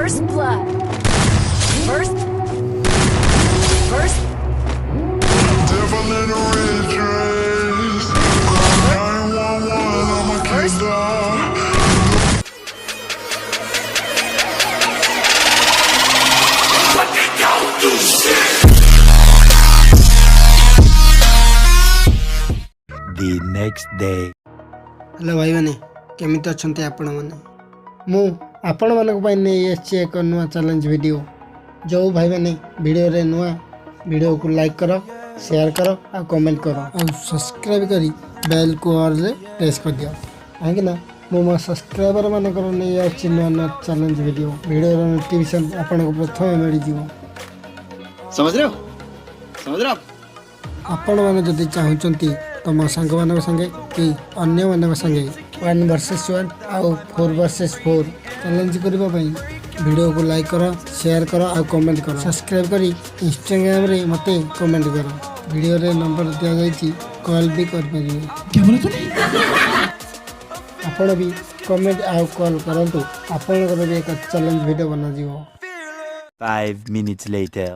First blood. First. Devil in a red dress. 911, I'm a killer. The next day. Hello भाई मैंने केमिति अच्छे आपण मैंने मु आपण मानक नहीं एक नुआ चैलेंज वीडियो जो भाई मैंने वीडियो रे नुआ वीडियो को लाइक करो शेयर करो और कमेंट करो और सब्सक्राइब करी बेल को ऑल रे प्रेस कर दियो कहीं ना मो सब्सक्राइबर मान नहीं नुआ नुआ चैलेंज वीडियो वीडियो नोटिफिकेशन आपण को प्रथम मिल जीवो समझ रहे हो आपण मैंने जदि चाहूँगी तो मो सांग मान संगे कि अन्य मान संगे 1 vs 1 आउ 4 vs 4 चैलेंज करने वीडियो को लाइक करो शेयर करो और कमेंट करो सब्सक्राइब करी इंस्टाग्राम रे मते कमेंट करो वीडियो रे नंबर दिया जाइए कॉल भी कर परिए क्या बोला तूने आपण भी कमेंट आउ कॉल करंतु आपण को भी एक चैलेंज वीडियो बना जीवो 5 minutes later.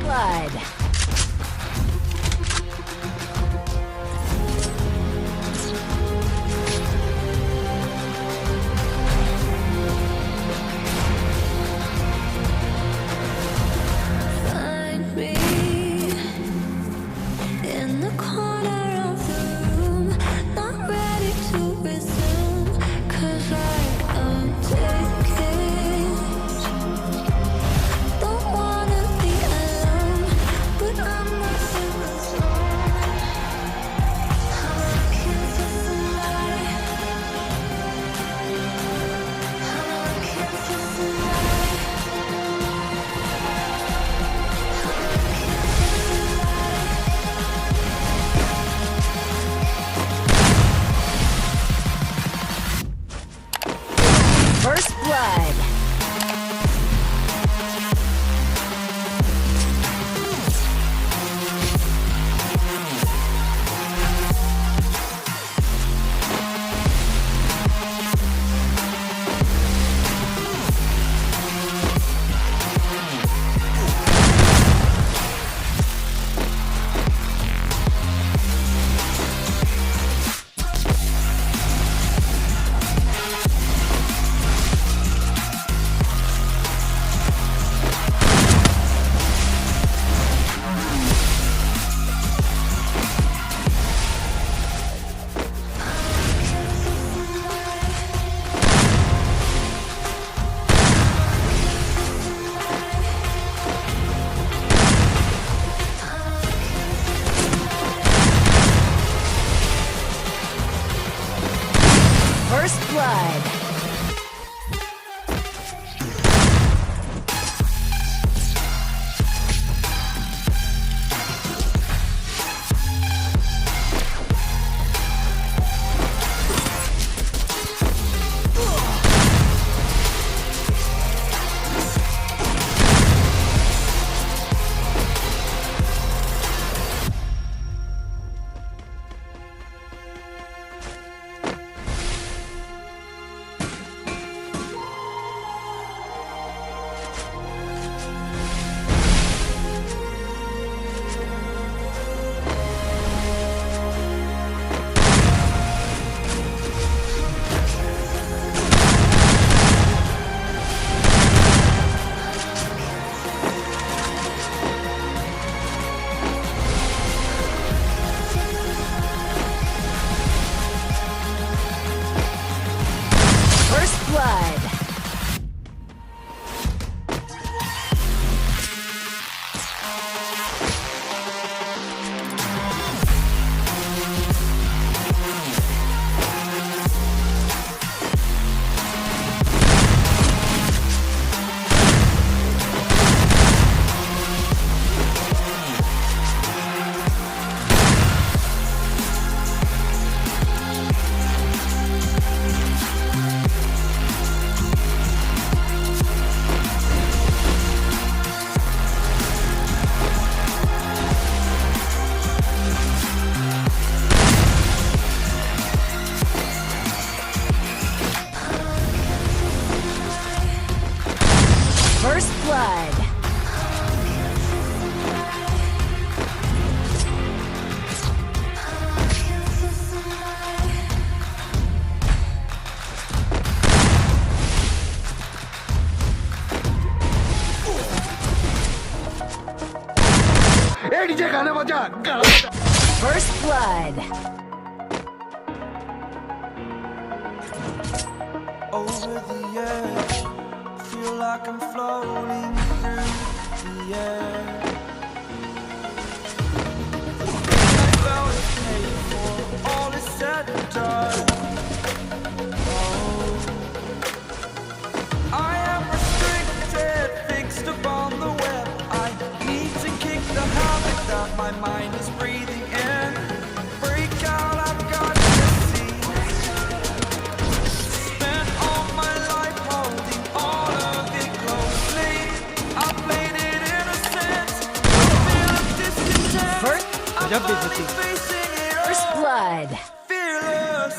Blood. Find me in the corner of the room, not ready to resume, 'cause I'm taking. Don't wanna be alone, but I'm not feeling strong. I'm looking for somebody. I'm looking for somebody. First blood. First blood. First blood. First blood. First blood. Over the edge, feel like I'm floating through the air. I felt it paid for, all is said and done. Oh, I am restricted, fixed upon the web. I need to kick the habit that my mind is breathing in. Break out, I've got to see. Spent all my life holding all of it closely. I played it innocent, feel of discontent. I'm finally facing it all. First blood. Fearless.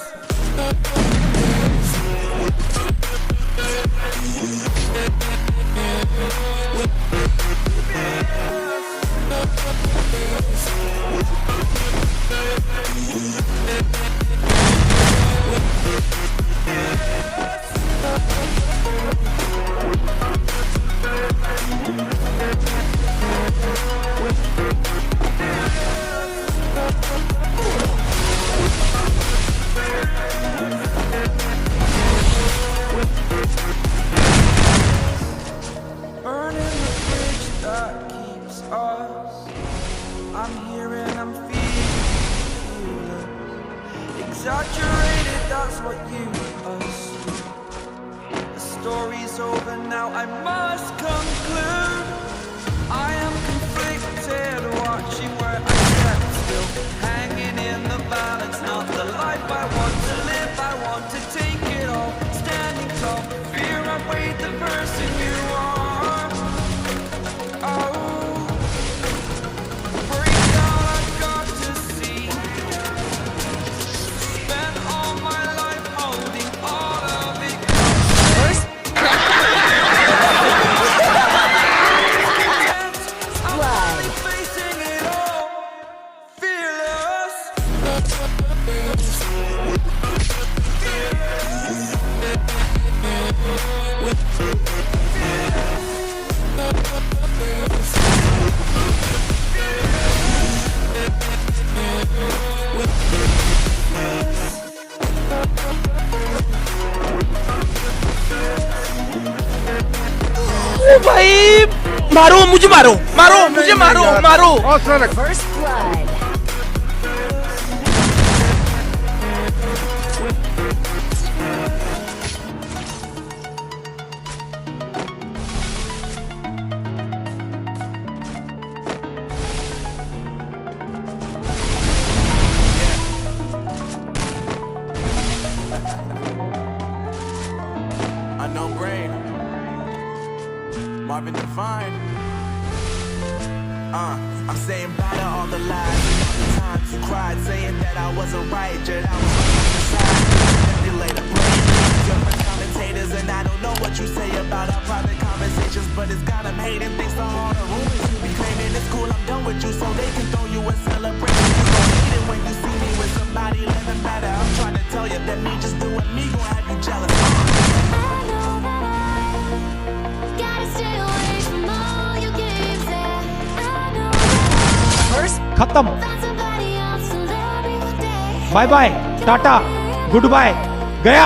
Burning the bridge that keeps us. I'm here and I'm feeling exaggerated, that's what you assume. The story's over now, I must conclude. I am conflicted, watching where I step still, hanging in the balance, not the life I want to live. I want to take it all, standing tall, fear I weighed the person you are. Oh, break down, I've got to see. Spent all my life holding all of it. First blood. Facing it all, fearless. ओ भाई मारो मुझे मारो मारो मुझे मारो मारो First blood. Unknown brain, Marvin Devine. I'm saying bye to all the lies. The times you cried, saying that I wasn't right, yet I was on the side. Manipulator brain, different commentators, and I don't know what you say about our private conversations, but it's got them hating thanks to all the rumors you be claiming. It's cool, I'm done with you, so they can throw you a celebration. You gon' hate it when you see me with somebody living better. I'm trying to tell you that me just doing me gon' have you jealous. I know that I gotta stay away from all your games. Yeah, I know that First खत्म I found somebody else to love me one day. Bye bye tata goodbye गया